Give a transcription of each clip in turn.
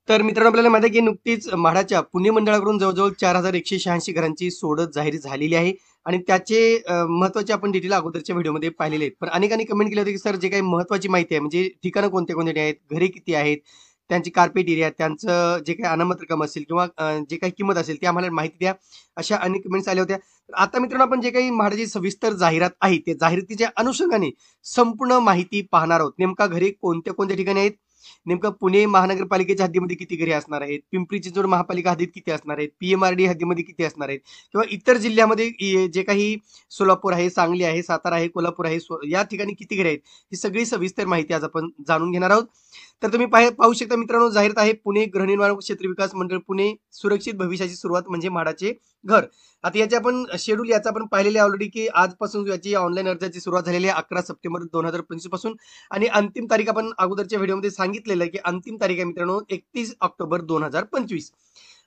तर मित्रांनो आपल्याला माहिती आहे की नुकतीच म्हाडाच्या पुणे मंडळाकडून जवळ-जवळ 4186 घरांची सोडत जाहीर झालेली आहे आणि त्याचे महत्त्वाचे आपण डिटेल अगोदरच्या व्हिडिओमध्ये पाहिलेले आहेत. पण अनेकांनी कमेंट केली होती की सर जे काही महत्त्वाची माहिती आहे म्हणजे ठिकाणं कोणते-कोणते आहेत, घरे किती आहेत, त्यांची कार्पेट एरिया, त्यांचं जे काही अनामत रक्कम असेल किंवा जे काही किंमत असेल ती आम्हाला माहिती द्या. अशा अनेक कमेंट्स आल्या होत्या. तर आता मित्रांनो आपण जे काही म्हाडाची सविस्तर जाहिरात आहे, त्या जाहिरातीच्या अनुषंगाने संपूर्ण माहिती पाहणार आहोत. नेमका घरे कोणत्या-कोणत्या ठिकाणी आहेत, नेमकं पुणे महानगरपालिकेच्या हद्दीमध्ये किती घरे असणार आहेत, पिंपरी चिंचवड महापालिका हद्दीत किती असणार आहेत, पीएमआरडी हद्दीमध्ये किती असणार आहेत किंवा इतर जिल्ह्यामध्ये जे काही सोलापूर आहे, सांगली आहे, सातारा आहे, कोल्हापूर आहे, या ठिकाणी किती घरे आहेत, ही सगळी सविस्तर माहिती आज आपण जाणून घेणार आहोत. तर तुम्ही पाहू शकता मित्रांनो, जाहिरात आहे पुणे गृहनिर्माण क्षेत्र विकास मंडळ पुणे, सुरक्षित भविष्याची सुरुवात म्हणजे म्हाडाचे घर. आता याचे आपण शेड्यूल याचा आपण पाहिलेले ऑलरेडी की आजपासून याची ऑनलाईन अर्जाची सुरुवात झालेली आहे 11 सप्टेंबर 2025 पासून आणि अंतिम तारीख आपण अगोदरच्या व्हिडिओमध्ये सांगितलेलं आहे की अंतिम तारीख आहे मित्रांनो 31 ऑक्टोबर 2025.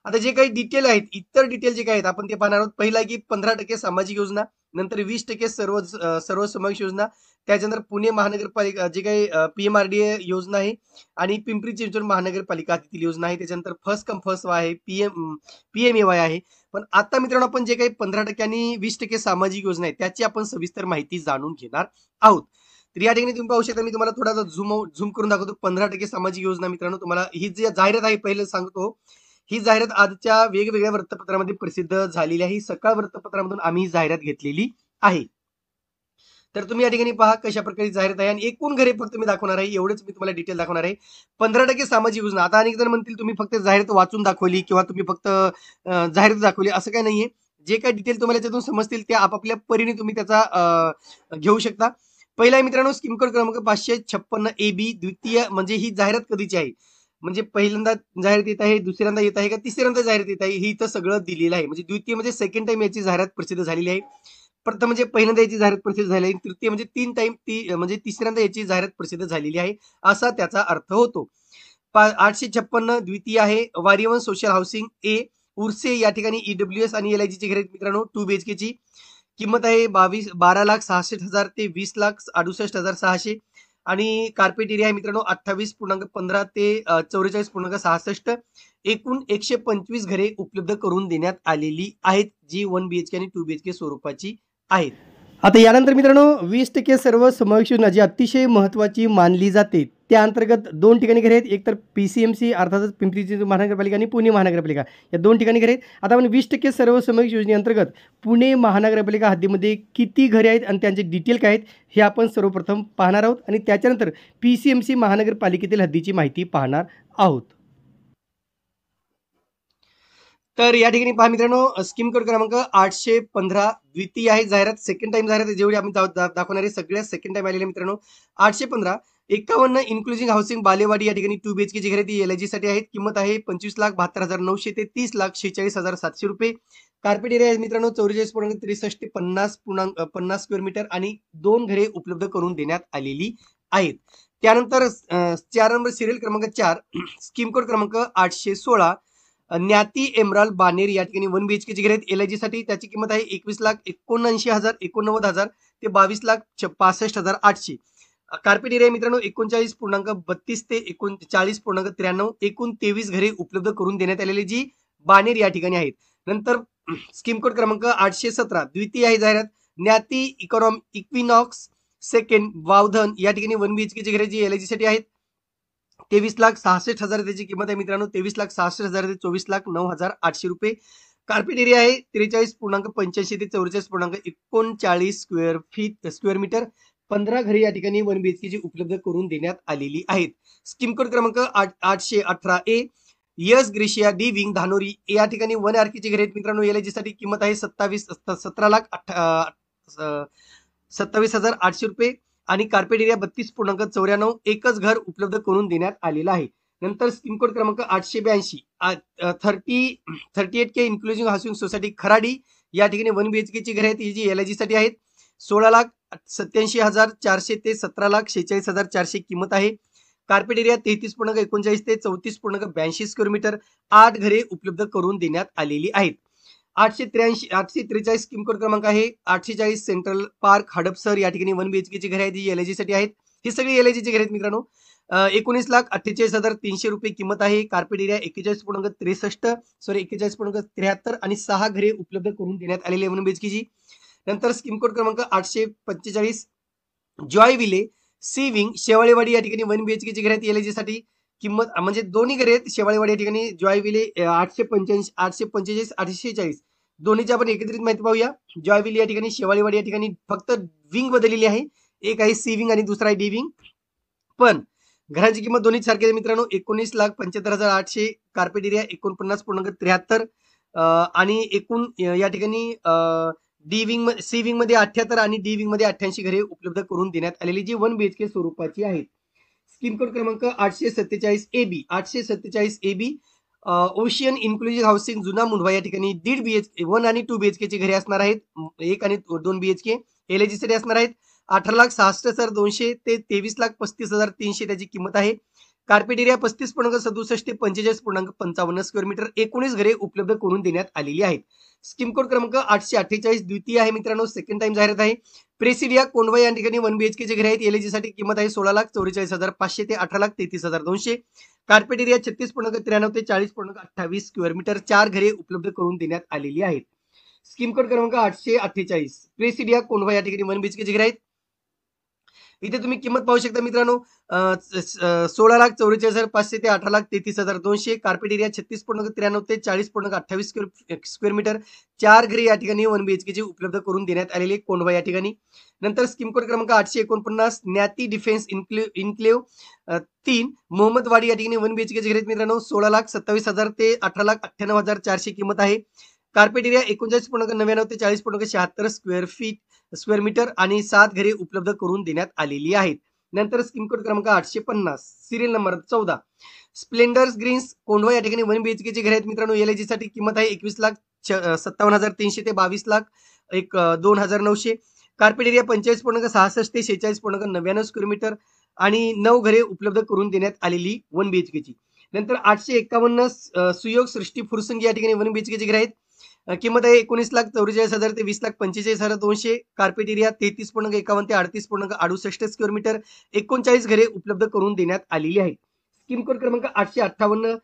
आता जे काही डिटेल आहेत, इतर डिटेल जे काही आहेत आपण ते पाहणार आहोत. पहिला आहे की 15% सामाजिक योजना, नंतर 20% सर्वसमावेश योजना, त्याच्यानंतर पुणे महानगरपालिका जे काही पीएमआरडीए योजना आहे आणि पिंपरी चिंचवड महानगरपालिका हद्दीतील योजना आहे. त्याच्यानंतर फर्स्ट कम फर्स्ट आहे, पीएमएवाय आहे. पण आता मित्रांनो आपण जे काही 15% आणि 20% सामाजिक योजना आहे त्याची आपण सविस्तर माहिती जाणून घेणार आहोत. तर या ठिकाणी तुम्ही पाहू शकता, मी तुम्हाला थोडासा झूम करून दाखवतो. 15% सामाजिक योजना मित्रांनो, तुम्हाला ही जी जाहिरात आहे पहिलं सांगतो. ही जाहिरात आजच्या वेगवेगळ्या वृत्तपत्रामध्ये प्रसिद्ध झालेली आहे. ही सकाळ वृत्तपत्रामधून आम्ही ही जाहिरात घेतलेली आहे. तर तुम्ही या ठिकाणी पहा कशा प्रकारे जाहिरात आहे आणि एकूण घरे फक्त मी दाखवणार आहे, एवढंच मी तुम्हाला डिटेल दाखवणार आहे. 15% सामाजिक योजना. आता अनेक जण म्हणतील तुम्ही फक्त जाहिरात वाचून दाखवली किंवा तुम्ही फक्त जाहिरात दाखवली, असं काही नाहीये. जे काही डिटेल तुम्हाला त्यातून समजतील त्या आपापल्या परीने तुम्ही त्याचा घेऊ शकता. पहिला आहे मित्रांनो स्कीम कोड क्रमांक 556 AB. द्वितीय म्हणजे ही जाहिरात कधीची आहे, म्हणजे पहिल्यांदा जाहिरात येत आहे, दुसऱ्यांदा येत आहे का तिसऱ्यांदा जाहिरात येत आहे, ही इथं सगळं दिलेलं आहे. म्हणजे द्वितीय म्हणजे सेकंड टाइम याची जाहिरात प्रसिद्ध झालेली आहे. प्रथम म्हणजे पहिल्यांदा याची जाहिरात प्रसिद्ध झाली आहे, तृतीय म्हणजे 3 टाइम म्हणजे तिसऱ्यांदा याची जाहिरात प्रसिद्ध झालेली आहे, असा त्याचा अर्थ होतो. 856 द्वितीय आहे. वारियवन सोशल हाऊसिंग ए उर्से या ठिकाणी ईडब्ल्यूएस आणि एलआयजीची घरे मित्रांनो 2 BHK ची किंमत आहे 12,66,000 ते 20,68,600 आणि कार्पेट एरिया आहे मित्रांनो 28.15 ते 44.66. एकूण 125 घरे उपलब्ध करून देण्यात आलेली आहेत, जी 1 BHK आणि 2 BHK स्वरूपाची आहेत. आता यानंतर मित्रांनो 20% सर्व समावेश योजना जी अतिशय महत्त्वाची मानली जाते, त्या अंतर्गत 2 ठिकाणी घरे आहेत. एक तर PCMC अर्थातच पिंपरी चिंचवड महानगरपालिका आणि पुणे महानगरपालिका या 2 ठिकाणी घरे आहेत. आता आपण 20% सर्व समावेश योजनेअंतर्गत पुणे महानगरपालिका हद्दीमध्ये किती घरे आहेत आणि त्यांचे डिटेल काय आहेत हे आपण सर्वप्रथम पाहणार आहोत आणि त्याच्यानंतर PCMC महानगरपालिकेतील हद्दीची माहिती पाहणार आहोत. तर या ठिकाणी पहा मित्रांनो, स्कीम कोड क्रमांक 815 द्वितीय आहे जाहिरात, सेकंड टाइम जाहिरात जेवढी आम्ही दाखवणार आहे सगळ्या सेकंड टाइम आलेल्या मित्रांनो. 815 51 इन्क्लुझिंग हाऊसिंग बालेवाडी या ठिकाणी 2 BHK ची घरे ती LIG साठी आहेत. किंमत आहे 25,72,900 ते 30,46,047 रुपये. कार्पेट एरिया आहे मित्रांनो 44.63 ते 50 स्क्वेअर मीटर आणि 2 घरे उपलब्ध करून देण्यात आलेली आहेत. त्यानंतर 4 नंबर सिरियल क्रमांक 4 स्कीम कोड क्रमांक 816 न्याती एमराल बानेर या ठिकाणी 1 BHK ची घरे आहेत LIG साठी. त्याची किंमत आहे 21,79,000 89,000 ते 22,65,800. कार्पेट एरिया मित्रांनो 39.32 ते 40.93 एकूण 23 घरे उपलब्ध करून देण्यात आलेली जी बानेर या ठिकाणी आहेत. नंतर स्कीम कोड क्रमांक 817 द्वितीय आहे जाहिरात न्याती इक्विनॉक्स सेकंड वावधन या ठिकाणी 1 BHK ची घरे जी LIG साठी आहेत. 23,66,000 त्याची किंमत आहे मित्रांनो. 23,66,000 ते 24,09,800 रुपये. कार्पेट एरिया आहे 43.85 ते 44.39 स्क्वेअर मीटर. 15 घरे या ठिकाणी 1 BHK ची उपलब्ध करून देण्यात आलेली आहेत. स्कीम कोड क्रमांक 818 A S Gracia D wing Dhanori या ठिकाणी 1 RK ची घरे आहेत मित्रांनो. LIG साठी किंमत आहे 27,28,800 रुपये आणि कार्पेट एरिया 32.94 एकच घर उपलब्ध करून देण्यात आलेलं आहे. नंतर स्कीम कोड क्रमांक 882 38K inclusive housing society Kharadi या ठिकाणी 1 BHK ची घरे आहेत, ही जी LIG साठी आहेत. 16,87,400 ते 17,46,400 किंमत आहे. कार्पेट एरिया 33.39 ते 34.82 स्क्वेअर मीटर. 8 घरे उपलब्ध करून देण्यात आलेली आहेत. 843 स्कीम कोड क्रमांक आहे 840 सेंट्रल पार्क हडपसर या ठिकाणी 1 BHK ची घरे आहेत, जी LIG साठी आहेत. ही सगळी LIG ची घरे आहेत मित्रांनो. 19,48,300 रुपये किंमत आहे. कार्पेट एरिया 41.63 आणि 6 घरे उपलब्ध करून देण्यात आलेली आहे 1 बीएचकेची. नंतर स्कीम कोड क्रमांक 845 जॉय विले सी विंग शेवाळेवाडी या ठिकाणी 1 बीएचकेची घरे आहेत एलआयजीसाठी. किंमत म्हणजे दोन्ही घरे आहेत शेवाळेवाडी या ठिकाणी. जॉय विले 845 845 846 दोन्हीची आपण एकत्रित माहिती पाहूया. जॉय विले या ठिकाणी शेवाळेवाडी या ठिकाणी फक्त विंग बदललेली आहे. एक आहे सी विंग आणि दुसरा आहे डी विंग. पण घराची किंमत दोन्ही सारखी आहे मित्रांनो. 19,75,800 कार्पेट एरिया 49.73 आणि एकूण या ठिकाणी डी विंग सी विंग मध्ये 78 आणि डी विंग मध्ये 88 घरे उपलब्ध करून देण्यात आलेली जी 1 बीएचके स्वरूपाची आहेत. स्कीम कोड क्रमांक 847 AB 847 AB ocean inclusive housing जुना मुंढवा या ठिकाणी 1.5 बीएचके 1 आणि 2 बीएचके घरे असणार आहेत. 1 आणि 2 बीएचके एलआयजी साठी असणार आहेत. 18,66,200 ते 23,35,300 त्याची किंमत आहे. कार्पेट एरिया 35.67 ते 45.55 स्क्वेअर मीटर 19 घरे उपलब्ध करून देण्यात आलेली आहेत. स्कीम कोड क्रमांक 848 द्वितीय आहे मित्रांनो. सेकंड टाइम जाहिरात आहे. प्रेसिडिया कोंढवा या ठिकाणी 1 बीएचके घरे आहेत. एलआयजी साठी किंमत आहे 16,44,500 ते 18,33,200. कार्पेट एरिया 36.93 ते 40.28 स्क्वेअर मीटर 4 घरे उपलब्ध करून देण्यात आलेली आहेत. स्कीम कोड क्रमांक 848 प्रेसिडिया कोंढवा या ठिकाणी 1 बीएचके घरे आहेत. इथे तुम्ही किंमत पाहू शकता मित्रांनो. 16,44,500 ते 18,33,200. कार्पेट एरिया 36.93 ते 40.28 स्क्वेअर मीटर 4 घरे या ठिकाणी 1 बीएचके उपलब्ध करून देण्यात आलेले कोंढवा या ठिकाणी. नंतर स्कीम कोड क्रमांक 849 न्याती डिफेन्स इन्क्लेव्ह 3 मोहम्मदवाडी या ठिकाणी 1 बीएचके घरे आहेत मित्रांनो. 16,27,000 ते 18,98,400 किंमत आहे. कार्पेट एरिया 39.99 ते 40.76 स्क्वेअर मीटर आणि 7 घरे उपलब्ध करून देण्यात आलेली आहेत. नंतर स्कीम कोड क्रमांक 850 serial number 14 splendours greens Kondhwa या ठिकाणी 1 बीएचके घरे आहेत मित्रांनो. एलआयजी साठी किंमत आहे 21,57,300 ते 22,02,900. कार्पेट एरिया 45.66 ते 46.99 स्क्वेअर मीटर आणि 9 घरे उपलब्ध करून देण्यात आलेली 1 बीएचकेची. नंतर 851 सुयोग सृष्टी फुरसंगी या ठिकाणी 1 बीएचके घरे आहेत. किंमत आहे 19,44,000 ते 20,45,200. कार्पेट एरिया 33.51 ते 38.68 स्क्वेअर मीटर 39 घरे उपलब्ध करून देण्यात आलेली आहेत. स्कीम कोड क्रमांक 858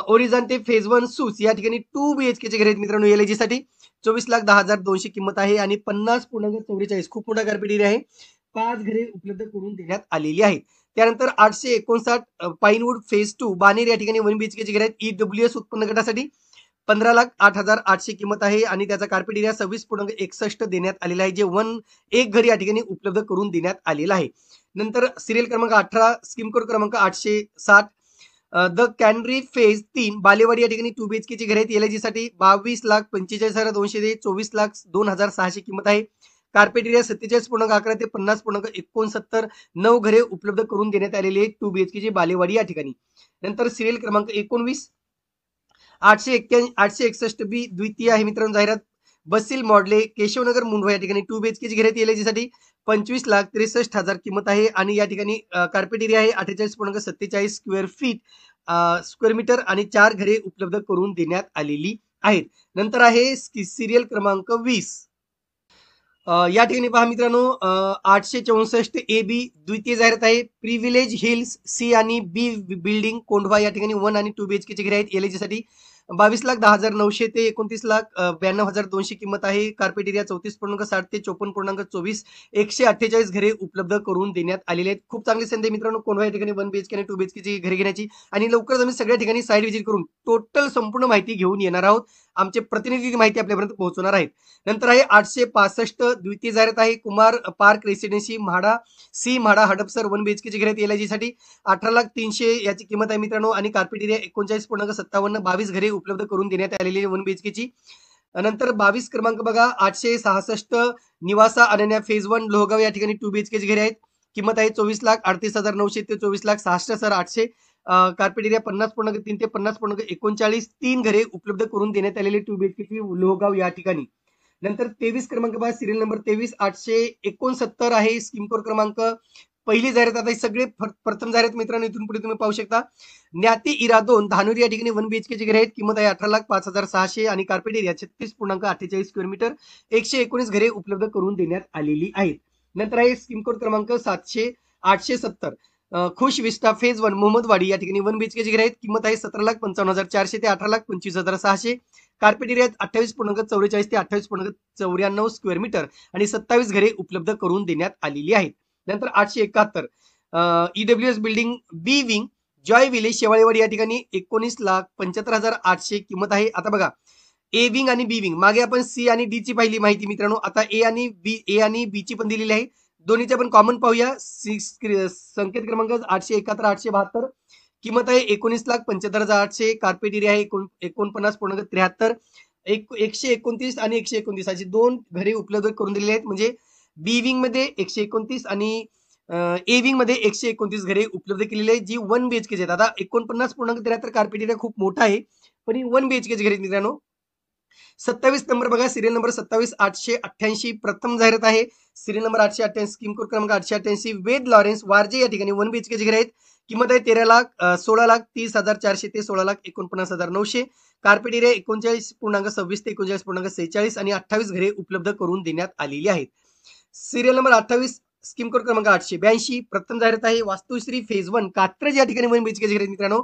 ओरिझांटे फेज 1 सूस या ठिकाणी 2 बीएचके घरे आहेत मित्रांनो. एलआयजी साठी 24,10,200 किंमत आहे आणि 50.44 खूप मोठा कार्पेट एरिया आहे. 5 घरे उपलब्ध करून देण्यात आलेली आहेत. त्यानंतर 859 पाईनवूड फेज 2 बानेर या ठिकाणी 1 बीएचके घरे आहेत. ईडब्ल्यूएस उत्पन्न गटासाठी 15,08,800 किंमत आहे आणि त्याचा कार्पेट एरिया 26.61 देण्यात आलेला आहे. जे एक घर या ठिकाणी उपलब्ध करून देण्यात आलेला आहे. नंतर सिरियल क्रमांक 18 स्कीम कोड क्रमांक 860 द कॅनरी फेज 3 बालेवाडी या ठिकाणी 2 बीएचके घरे आहेत. एलआयजी साठी 22,45,200 ते 24,02,600 किंमत आहे. कार्पेट एरिया 47.11 ते 50.69 9 घरे उपलब्ध करून देण्यात आलेली आहे 2 बीएचके बालेवाडी या ठिकाणी. नंतर सिरियल क्रमांक 19 861 बी द्वितीय आहे मित्रांनो जाहिरात. बसील मॉडले केशवनगर मुंढवा या ठिकाणी 2 बीएचके घरे आहेत. एलआयजी साठी 25,63,000 किंमत आहे आणि या ठिकाणी कार्पेट एरिया आहे 48.47 स्क्वेअर मीटर आणि 4 घरे उपलब्ध करून देण्यात आलेली आहेत. नंतर आहे सिरियल क्रमांक 20 या ठिकाणी पहा मित्रांनो 864 AB द्वितीय जाहिरात आहे. प्रिव्हिलेज हिल्स सी आणि बी बिल्डिंग कोंढवा या ठिकाणी 1 आणि 2 बीएचके घरे आहेत. एलआयजी साठी 22,10,900 ते 29,92,200 किंमत आहे. कार्पेट एरिया 34.60 ते 54.24 148 घरे उपलब्ध करून देण्यात आलेले आहेत. खूप चांगली संधी मित्रांनो कोंढवा या ठिकाणी 1 बीएचके आणि 2 बीएचके घरे घेण्याची आणि लवकरच आम्ही सगळ्या ठिकाणी साईट व्हिजिट करून टोटल संपूर्ण माहिती घेऊन येणार आहोत. आमचे प्रतिनिधी माहिती आपल्यापर्यंत पोहोचवणार आहेत. नंतर आहे 865 द्वितीय जाहिरात आहे. Kumar park residency MHADA C MHADA Hadapsar 1 BHK घरे आहेत. एलआयजी साठी 18,300 याची किंमत आहे मित्रांनो आणि कार्पेट एरिया 39.57 22 घरे उपलब्ध करून देण्यात आलेली 1 बीएचकेची. नंतर 22 क्रमांक बघा 866 निवासा अनन्या फेज 1 लोहगाव या ठिकाणी 2 बीएचके घरे आहेत. किंमत आहे 24,38,900 ते 24,66,800. कार्पेट एरिया 50.3 ते 50.39 3 घरे उपलब्ध करून देण्यात आलेली 2 बीएचके लोहगाव या ठिकाणी. नंतर 23 क्रमांक बघा सिरियल नंबर 23 869 आहे. स्कीम कोड क्रमांक पहिली जाहिरात आता सगळे प्रथम जाहिरात मित्रांनो इथून पुढे तुम्ही पाहू शकता. न्याती इरा 2 धानोरी या ठिकाणी 1 बीएचके घरे आहेत. किंमत आहे 18,05,600 आणि कार्पेट एरिया 36.48 स्क्वेअर मीटर 119 घरे उपलब्ध करून देण्यात आलेली आहेत. नंतर आहे स्कीम कोड क्रमांक 870 खुश विस्टा फेज 1 मोहम्मदवाडी या ठिकाणी 1 बीएचके ची घर आहेत. किंमत आहे 17,55,400 ते 18,25,600. कार्पेट एरिया 28.44 ते 28.94 स्क्वेअर मीटर आणि 27 घरे उपलब्ध करून देण्यात आलेली आहेत. नंतर 871 ईडब्ल्यूएस बिल्डिंग बी विंग जॉय विलेज शेवाळेवाडी या ठिकाणी 19,75,800 किंमत आहे. आता बघा ए विंग आणि बी विंग मागे आपण सी आणि डी ची पाहिली माहिती मित्रांनो. आता ए आणि बी ची पण दिलेली आहे. दोन्हीचे आपण कॉमन पाहूया. संकेत क्रमांक 871 872 किंमत आहे 19,75,800. कार्पेट एरिया आहे 49.73. 129 आणि 129 अशी दोन घरे उपलब्ध करून दिलेली आहेत. म्हणजे बी विंग मध्ये 129 आणि ए विंग मध्ये 129 घरे उपलब्ध केलेली आहेत, जी 1 बीएचके आहेत. आता 49.73 कार्पेट एरिया खूप मोठा आहे, पण ही 1 बीएचके घरे आहेत मित्रांनो. 27 नंबर बघा, सिरियल नंबर 27,888 प्रथम जाहिरात आहे. सिरियल नंबर 888 स्कीम कोड क्रमांक 888 वेद लॉरेन्स वारजे या ठिकाणी 1 बीएचके घरे आहेत. किंमत आहे 16,30,400 ते 16,49,900. कार्पेट एरिया 39.26 ते 39.46 आणि 28 घरे उपलब्ध करून देण्यात आलेली आहेत. सिरियल नंबर 28 स्कीम कोड क्रमांक 882 प्रथम जाहिरात आहे. वास्तुश्री फेज 1 कात्रज या ठिकाणी 1 बीएचके घरे मित्रांनो.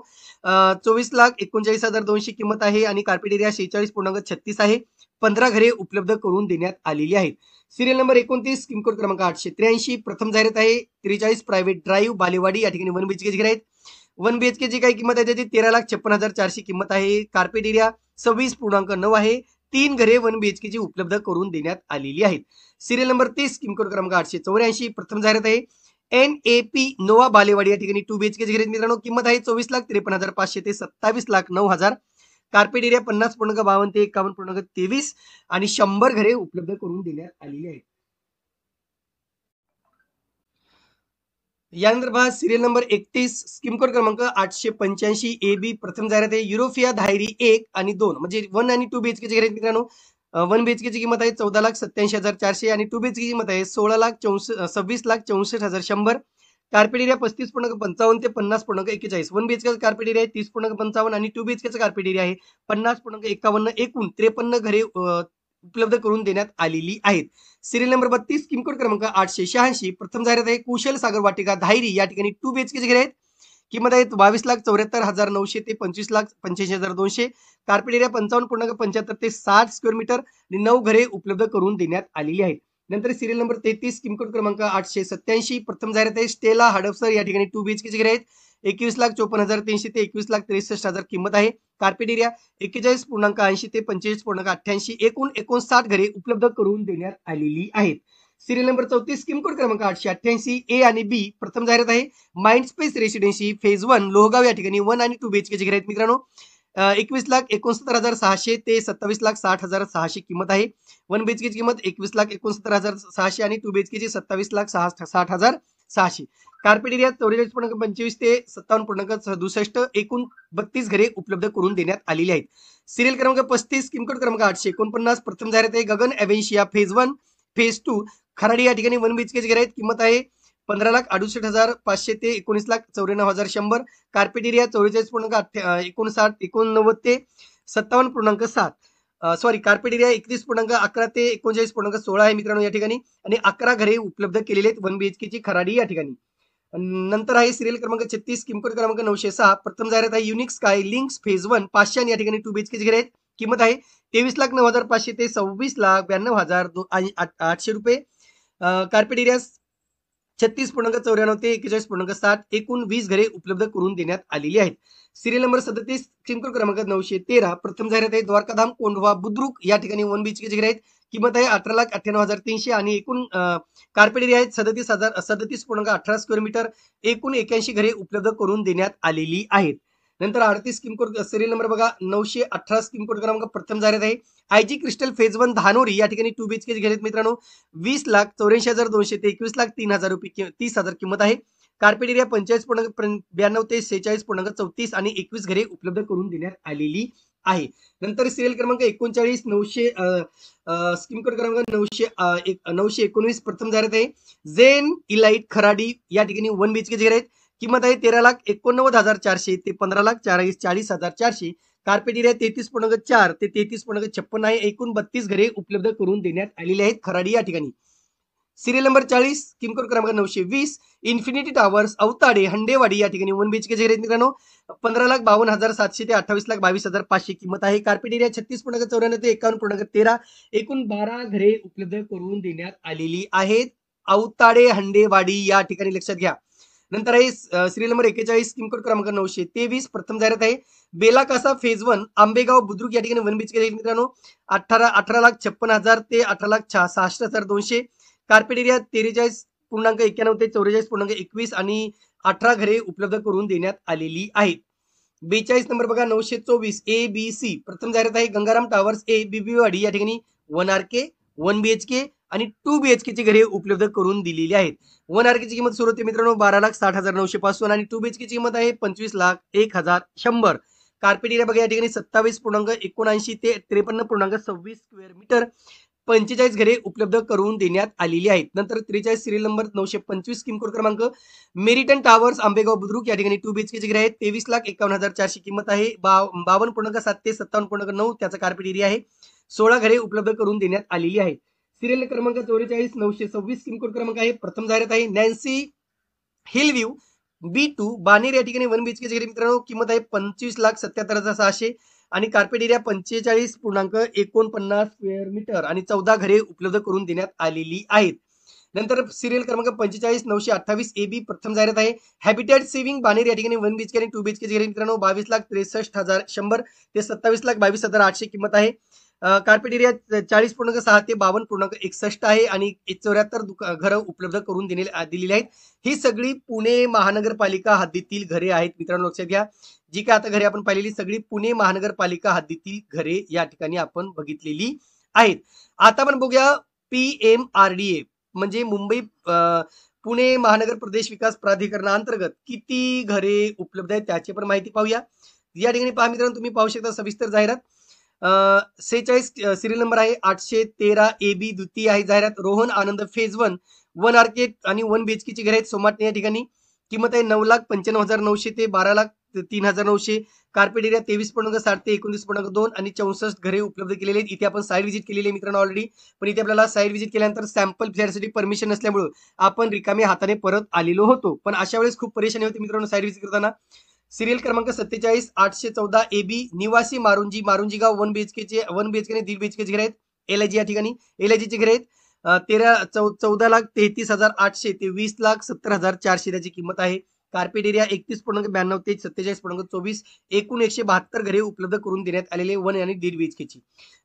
24,39,200 किंमत आहे आणि कार्पेट एरिया 46.36 आहे. 15 घरे उपलब्ध करून देण्यात आलेली आहेत. सिरियल नंबर 29 स्कीम कोड क्रमांक 883 प्रथम जाहिरात आहे. 43 प्रायव्हेट ड्राईव्ह बालेवाडी या ठिकाणी 1 बीएचके घरे आहेत. 1 बीएचके ची काय किंमत आहे त्याची 13,56,400 किंमत आहे. कार्पेट एरिया 26.9 आहे. 3 घरे 1 बीएचके ची उपलब्ध करून देण्यात आलेली आहेत. सिरियल नंबर 30 स्कीम कोड क्रमांक 884 प्रथम जाहिरात आहे. NAP नोवा बालेवाडी या ठिकाणी 2 बीएचके घरे मित्रांनो. किंमत आहे 24,53,500 ते 27,09,000. कार्पेट एरिया 50.52 ते 51.23 आणि 100 घरे उपलब्ध करून देण्यात आलेली आहेत. यानंतर पहा सिरियल नंबर 31 स्कीम कोड क्रमांक 885 AB प्रथम जाहिरात आहे. युरोपिया धायरी 1 आणि 2 म्हणजे 1 आणि 2 बीएचके घरे मित्रांनो. 1 बीएचके ची किंमत आहे 14,87,400 आणि 2 बीएचके ची किंमत आहे 26,64,100. कार्पेट एरिया 35.55 ते 50.41. 1 बीएचके कार्पेट एरिया आहे 30.55 आणि 2 बीएचके कार्पेट एरिया आहे 50.51. एकूण 53 घरे उपलब्ध करून देण्यात आलेली आहेत. सिरियल नंबर 32 स्कीम कोड क्रमांक 886 प्रथम जाहिरात आहे. कुशल सागर वाटिका धायरी या ठिकाणी 2 बीएचके घरे आहेत. किंमत आहे 22,74,900 ते 25,85,200. कार्पेट एरिया 55.75 ते 60 स्क्वेअर मीटर आणि 9 घरे उपलब्ध करून देण्यात आलेली आहेत. नंतर सिरियल नंबर 33 स्कीम कोड क्रमांक 887 प्रथम जाहिरात आहे. स्टेला हडपसर या ठिकाणी 2 बीएचके घरे आहेत. 21,54,300 ते 21,63,000 किंमत आहे. कार्पेट एरिया 41.80 ते 45.88. एकूण 59 घरे उपलब्ध करून देण्यात आलेली आहेत. सिरियल नंबर 34 स्कीम कोड क्रमांक 888 A आणि B प्रथम जाहिरात आहे. Mind space residency phase 1 Lohgaon या ठिकाणी 1 आणि 2 बीएचके घरे आहेत मित्रांनो. 21,69,600 ते 27,60,600 किंमत आहे. 1 बीएचके ची किंमत 21,69,600 आणि 2 बीएचके ची 27,60,600. कार्पेट एरिया 44.25 ते 57.67. एकूण 32 घरे उपलब्ध करून देण्यात आलेली आहेत. सिरियल क्रमांक 35 स्कीम कोड क्रमांक 849 प्रथम जाहिरात आहे. गगन एव्हेन्शिया फेज 1 फेज 2 खराडी या ठिकाणी 1 बीएचके घरे आहेत. किंमत आहे 15,68,500 ते 19,94,100. कार्पेट एरिया 44.59 ते 57.7. सॉरी कार्पेट एरिया 31.11 ते 39.16 आहे मित्रांनो या ठिकाणी आणि 11 घरे उपलब्ध केलेले आहेत 1 बीएचके ची खराडी या ठिकाणी. नंतर आहे सिरियल क्रमांक 36 स्कीम कोड क्रमांक 906 प्रथम जाहिरात आहे. युनिक स्काय लिंक्स फेज 1 500 या ठिकाणी 2 बीएचके घरे आहेत. किंमत आहे 23,09,500 ते 26,92,800 रुपये. कार्पेट एरिया 36.94 ते 41.60. एकूण 20 घरे उपलब्ध करून देण्यात आलेली आहेत. सिरियल नंबर 37 स्कीम कोड क्रमांक 913 प्रथम जाहिरात आहे. द्वारकाधाम कोंढवा बुद्रुक या ठिकाणी 1 बीएचके घरे आहेत. किंमत आहे 18,98,300 आणि एकूण कार्पेट एरिया आहे 37.18 स्क्वेअर मीटर. एकूण 81 घरे उपलब्ध करून देण्यात आलेली आहेत. नंतर 38 स्कीम कोड सिरियल नंबर बघा 918 स्कीम कोड क्रमांक प्रथम जाहिरात आहे. आयजी क्रिस्टल फेज 1 धानोरी या ठिकाणी 2 बीएचके घरे आहेत मित्रांनो. 20,84,200 ते 21,03,000 रुपये 30,000 किंमत आहे. कार्पेट एरिया 45.92 ते 46.34 आणि 21 घरे उपलब्ध करून देण्यात आलेली आहे. नंतर सिरियल क्रमांक 39,900 स्कीम कोड क्रमांक 919 प्रथम जाहिरात आहे. झेन इलाइट खराडी या ठिकाणी 1 बीएचके घरे आहेत. किंमत आहे 13,89,400 ते 15,40,400. कार्पेट एरिया 33.4 ते 33.56 आहे. एकूण 32 घरे उपलब्ध करून देण्यात आलेली आहेत खराडी या ठिकाणी. सिरियल नंबर 40 स्कीम कोड क्रमांक 920 इन्फिनिटी टावर्स अवताडे हंडेवाडी या ठिकाणी 1 बीएचके चे मित्रांनो 15,52,700 ते 28,22,500 किंमत आहे. कार्पेट एरिया 36.94 ते 51.13 एकूण 12 घरे उपलब्ध करून देण्यात आलेली आहेत. अवताडे हंडेवाडी या ठिकाणी लक्षात घ्या. नंतर आहे सिरियल नंबर 41 स्कीम कोड क्रमांक 923 प्रथम जाहिरात आहे. बेला कासा फेज 1 आंबेगाव बुद्रुक या ठिकाणी 1 बीएचके मित्रांनो 18,56,000 ते 18,66,200 कार्पेट एरिया 43.91 ते 44.21 आणि 18 घरे उपलब्ध करून देण्यात आलेली आहेत. 42 नंबर बघा 924 ABC प्रथम जाहिरात आहे. गंगाराम टावर्स ए बीबीवाडी या ठिकाणी 1 आरके 1 बीएचके आणि 2 बीएचके ची घरे उपलब्ध करून दिलेली आहेत. 1 आरके ची किंमत सुरू होते मित्रांनो 12,60,900 पासून आणि 2 बीएचके ची किंमत आहे 25,01,100. कार्पेट एरिया बघा या ठिकाणी 27.79 ते 53.26 स्क्वेअर मीटर 45 घरे उपलब्ध करून देण्यात आलेली आहेत. नंतर 43 सिरियल नंबर 925 स्कीम कोड क्रमांक मेरिटन टावर्स आंबेगाव बुद्रुक या ठिकाणी 2 बीएचके चे घरे आहेत. 23,51,400 किंमत आहे. 52.7 ते 57.9 त्याचा कार्पेट एरिया आहे. 16 घरे उपलब्ध करून देण्यात आलेली आहेत. सिरियल क्रमांक 44 926 स्कीम कोड क्रमांक आहे. प्रथम जाहिरात आहे. नॅन्सी हिलव्ह्यू B2 बानेर या ठिकाणी 1 बीएचके चे घरे मित्रांनो किंमत आहे 25,77,600 आणि कार्पेट एरिया 45.49 स्क्वेअर मीटर आणि 14 घरे उपलब्ध करून देण्यात आलेली आहेत. नंतर सिरियल क्रमांक 45 928 AB प्रथम जाहिरात आहे. हॅबिटेट सेव्हिंग बानेर या ठिकाणी 1 बीएचके आणि 2 बीएचके चे घरे मित्रांनो 22,63,100 ते 27,22,800 किंमत आहे. कार्पेट एरिया 40.6 ते 52.61 आहे आणि 74 घरं उपलब्ध करून दिलेली आहेत. ही सगळी पुणे महानगरपालिका हद्दीतील घरे आहेत मित्रांनो लक्षात घ्या. जी काय आता घरे आपण पाहिलेली सगळी पुणे महानगरपालिका हद्दीतील घरे या ठिकाणी आपण बघितलेली आहेत. आता आपण बघूया PMRDA म्हणजे मुंबई पुणे महानगर प्रदेश विकास प्राधिकरणाअंतर्गत किती घरे उपलब्ध आहेत त्याची पण माहिती पाहूया. या ठिकाणी पहा मित्रांनो तुम्ही पाहू शकता सविस्तर जाहिरात 46 सिरियल नंबर आहे 813 AB द्वितीय आहे जाहिरात. रोहन आनंद फेज 1 आरके आणि 1 बीएचके ची घरे आहेत सोमाटणे या ठिकाणी किंमत आहे 9,95,900 ते 12,03,900. कार्पेट एरिया 23.60 ते 29.2 आणि 64 घरे उपलब्ध केलेले आहेत. इथे आपण साईड व्हिजिट केलेली आहे मित्रांनो ऑलरेडी, पण इथे आपल्याला साईड व्हिजिट केल्यानंतर सॅम्पल फ्लॅटसाठी परमिशन नसल्यामुळे आपण रिकाम्या हाताने परत आलेलो होतो. पण अशा वेळेस खूप परेशानी होती मित्रांनो साईड व्हिजिट करताना. सिरियल क्रमांक 47 814 AB निवासी मारुंजी गाव 1 बीएचके चे 1 बीएचके आणि 1.5 बीएचके चे घरे आहेत. LIG या ठिकाणी LIG चे घरे आहेत. 14,33,800 ते 20,70,400 त्याची किंमत आहे. कार्पेट एरिया 31.92 ते 47.24 एकूण 172 घरे उपलब्ध करून देण्यात आलेले 1 आणि 1.5 बीएचके ची.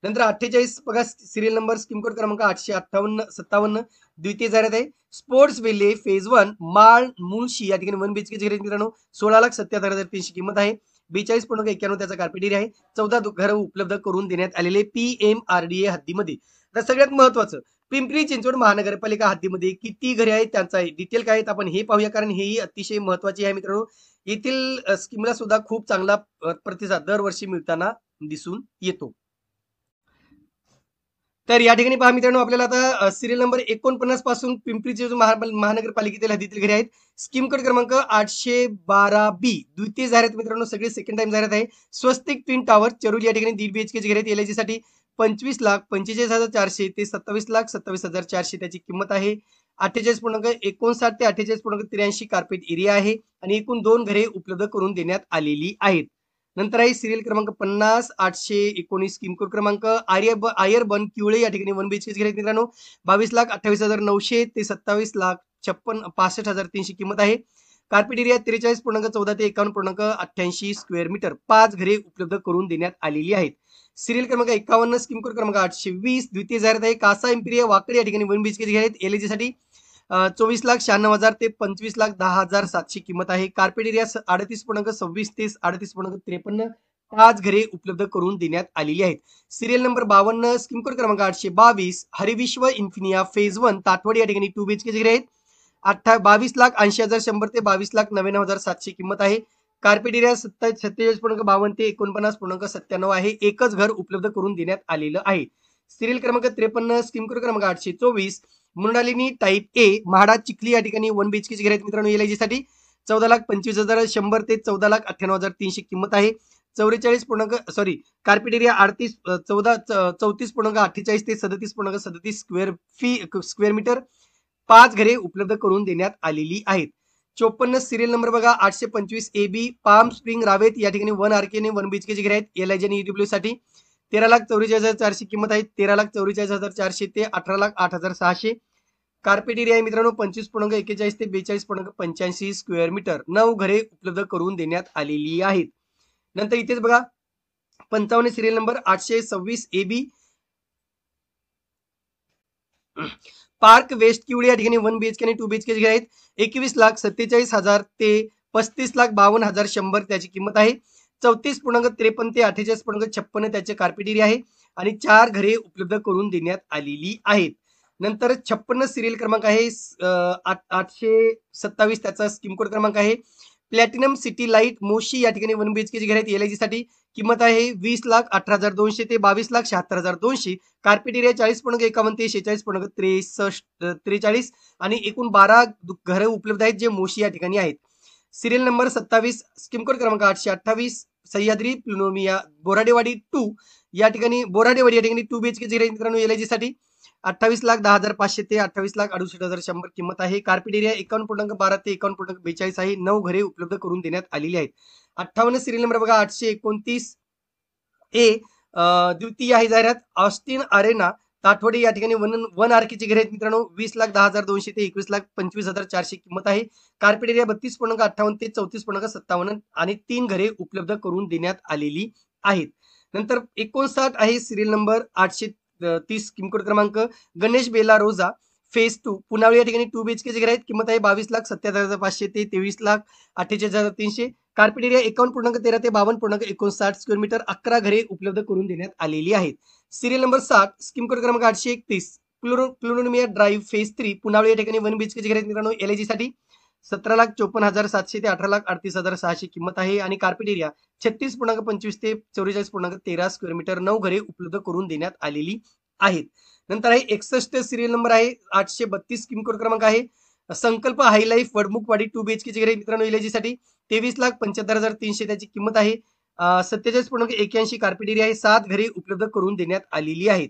नंतर 48 बघा सिरियल नंबर स्कीम कोड क्रमांक 857 द्वितीय जाहिरात आहे. स्पोर्ट्स वेल्ले फेज 1 माळ मुळशी या ठिकाणी 1 बीएचके चे घरे मित्रांनो 16,77,300 किंमत आहे. 42.91 त्याचा कार्पेट एरिया आहे. 14 घरं उपलब्ध करून देण्यात आलेले PMRDA हद्दीमध्ये. तर सगळ्यात महत्वाचं पिंपरी चिंचवड महानगरपालिका हद्दीमध्ये किती घरे आहेत त्यांचा डिटेल काय आहेत आपण हे पाहूया, कारण हेही अतिशय महत्वाचे आहे मित्रांनो. येथील स्कीमला सुद्धा खूप चांगला प्रतिसाद दरवर्षी मिळताना दिसून येतो. तर या ठिकाणी पहा मित्रांनो आपल्याला आता सिरियल नंबर 49 पासून पिंपरी चिंचवड महानगरपालिकेतील हद्दीतील घरे आहेत. स्कीम कोड क्रमांक 812B द्वितीय जाहिरात मित्रांनो सगळे सेकंड टाइम जाहिरात आहे. स्वस्तिक ट्विन टॉवर चरुली या ठिकाणी 1.5 बीएचके चे घरे आहेत. LIG साठी 25,45,400 ते 27,27,400 त्याची किंमत आहे. 48.59 ते 48.83 कार्पेट एरिया आहे आणि एकूण 2 घरे उपलब्ध करून देण्यात आलेली आहेत. नंतर आहे सिरियल क्रमांक 50 819 स्कीम कोड क्रमांक आयर्बन किवळे या ठिकाणी 1 बीएचके चे घरे आहेत मित्रांनो 22,28,900 ते 27,65,300 किंमत आहे. कार्पेट एरिया 43.14 ते 51.88 स्क्वेअर मीटर 5 घरे उपलब्ध करून देण्यात आलेली आहेत. सिरियल क्रमांक 51 स्कीम कोड क्रमांक 820 द्वितीय जाहिरात आहे. कासा इम्पिरिया वाकडी या ठिकाणी 1 बीएचके चे घरे आहेत. LIG साठी 24,96,000 ते 25,10,700 किंमत आहे. कार्पेट एरिया 38.26 ते 38.53 5 घरे उपलब्ध करून देण्यात आलेली आहेत. सिरियल नंबर 52 स्कीम कोड क्रमांक 822 हरिविश्व इन्फिनिया फेज 1 ताटवाडी या ठिकाणी 2 बीएचके चे घरे आहेत. 22,80,100 ते 22,99,700 किंमत आहे. कार्पेट एरिया 47.52 ते 49.97 आहे. एकच घर उपलब्ध करून देण्यात आलेलं आहे. सिरियल क्रमांक 53 स्कीम कोड क्रमांक 824 मृणालिनी टाईप A म्हाडा चिखली या ठिकाणी 1 बीएचके चे घरे आहेत मित्रांनो. LIG साठी 14,25,100 ते 14,98,300 किंमत आहे. 44 कार्पेट एरिया 34.48 ते 37.37 स्क्वेअर मीटर 5 घरे उपलब्ध करून देण्यात आलेली आहेत. 54 सिरियल नंबर बघा 825 AB पाम स्प्रिंग रावेत या ठिकाणी 1 RK आणि 1 BHK ची घरे आहेत LIG आणि EW साठी. 13,44,400 किंमत आहे. 13,44,400 ते 18,08,600. कार्पेट एरिया आहे मित्रांनो 25.41 ते 42.85 स्क्वेअर मीटर. 9 घरे उपलब्ध करून देण्यात आलेली आहेत. नंतर इथेच बघा 55 serial number 826 AB park west किवडी या ठिकाणी 1 BHK आणि 2 BHK चे आहेत. 21,47,000 ते 35,52,100 त्याची किंमत आहे. 34.53 ते 48.56 त्याचे कार्पेट एरिया आहे आणि 4 घरे उपलब्ध करून देण्यात आलेली आहेत. नंतर 56 सिरियल क्रमांक आहे 827 त्याचा स्कीम कोड क्रमांक आहे. प्लॅटिनम सिटी लाईट मोशी या ठिकाणी 1 BHK ची घरे आहेत LIG साठी. किंमत आहे 20,18,200 ते 22,76,200. कार्पेट एरिया 40.51 ते 46.43 आणि एकूण 12 घरे उपलब्ध आहेत जे मोशी या ठिकाणी आहेत. सिरियल नंबर 27 स्कीम कोड क्रमांक 828 सह्याद्री प्लुनोमिया बोराडेवाडी 2 या ठिकाणी बोराडेवाडी या ठिकाणी 2 BHK ची घरे मित्रांनो LIG साठी. 28,10,500 ते 28,68,100 किंमत आहे. कार्पेट एरिया 51.12 ते 51.42 आहे. 9 घरे उपलब्ध करून देण्यात आलेली आहेत. 58 सिरियल नंबर बघा 829 ए द्वितीय आहे जाहिरात ऑस्टिन अरेना ताटवडी या ठिकाणी 1 RK ची घरे आहेत मित्रांनो. 20,10,200 ते 21,25,400 किंमत आहे. कार्पेट एरिया 32.58 ते 34.57 आणि 3 घरे उपलब्ध करून देण्यात आलेली आहेत. नंतर 59 आहे सिरियल नंबर 830 स्कीम कोड क्रमांक गणेश बेला रोजा फेज 2 पुनावळी या ठिकाणी 2 BHK ची घरे आहेत. किंमत आहे 22,70,500 ते 23,48,300. कार्पेट एरिया 51.13 ते 52.59 स्क्वेअर मीटर. 11 घरे उपलब्ध करून देण्यात आलेली आहेत. सिरियल नंबर 7 स्कीम कोड क्रमांक 831 प्लुनोमिया ड्राईव्ह फेज 3 पुनावळी या ठिकाणी 1 BHK ची घरे आहेत मित्रांनो LIG साठी. 17,54,700 ते 18,38,600 किंमत आहे आणि कार्पेट एरिया 36.25 ते 44.13 स्क्वेअर मीटर. 9 घरे उपलब्ध करून देण्यात आलेली आहेत. नंतर आहे 61 सिरियल नंबर आहे 832 स्कीम कोड क्रमांक आहे संकल्प हाय लाईफ वडमुखवाडी 2 BHK ची घरे मित्रांनो LIG साठी. 23,75,300 त्याची किंमत आहे. 47.81 कार्पेट एरिया आहे. 7 घरे उपलब्ध करून देण्यात आलेली आहेत.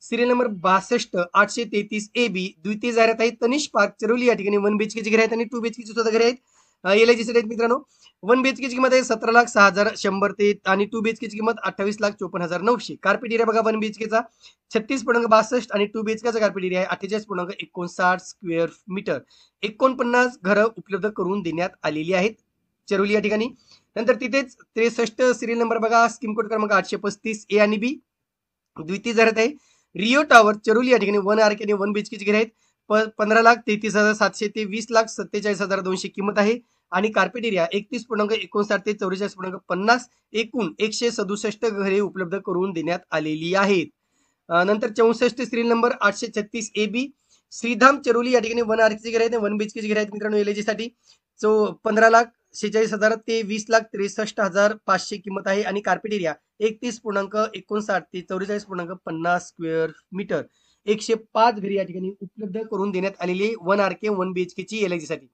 सिरियल नंबर 62 833 AB द्वितीय जाहिरात आहे तनिष पार्क चरोली या ठिकाणी 1 BHK ची घरे आहेत आणि 2 BHK ची सुद्धा घरे आहेत LIG साठी आहेत मित्रांनो. 1 BHK ची किंमत आहे 17,06,100 ते आणि 2 BHK ची किंमत 28,54,900. कार्पेट एरिया बघा 1 BHK चा 36.62 आणि 2 BHK चा कार्पेट एरिया आहे 48.59 स्क्वेअर मीटर. 49 घरं उपलब्ध करून देण्यात आलेली आहेत चरोली या ठिकाणी. नंतर तिथेच 63 सिरियल नंबर बघा स्कीम कोड क्रमांक 835 A आणि B द्वितीय जाहिरात आहे रिओ टावर चरोली या ठिकाणी 1 RK आणि 1 BHK ची घरे आहेत. 15,33,700 ते 20,47,200 किंमत आहे आणि कार्पेट एरिया 31.59 ते 44.50. एकूण 167 घरे उपलब्ध करून देण्यात आलेली आहेत. नंतर 64 सिरियल नंबर 836 AB श्रीधाम चरोली या ठिकाणी 1 RK ची घरे आहेत 1 BHK ची घरे आहेत मित्रांनो LIG साठी. 15,46,000 ते 20,63,500 किंमत आहे आणि कार्पेट एरिया 31.59 ते 44.50 स्क्वेअर मीटर. 105 घरे या ठिकाणी उपलब्ध करून देण्यात आलेली 1 RK 1 BHK ची LIG साठी.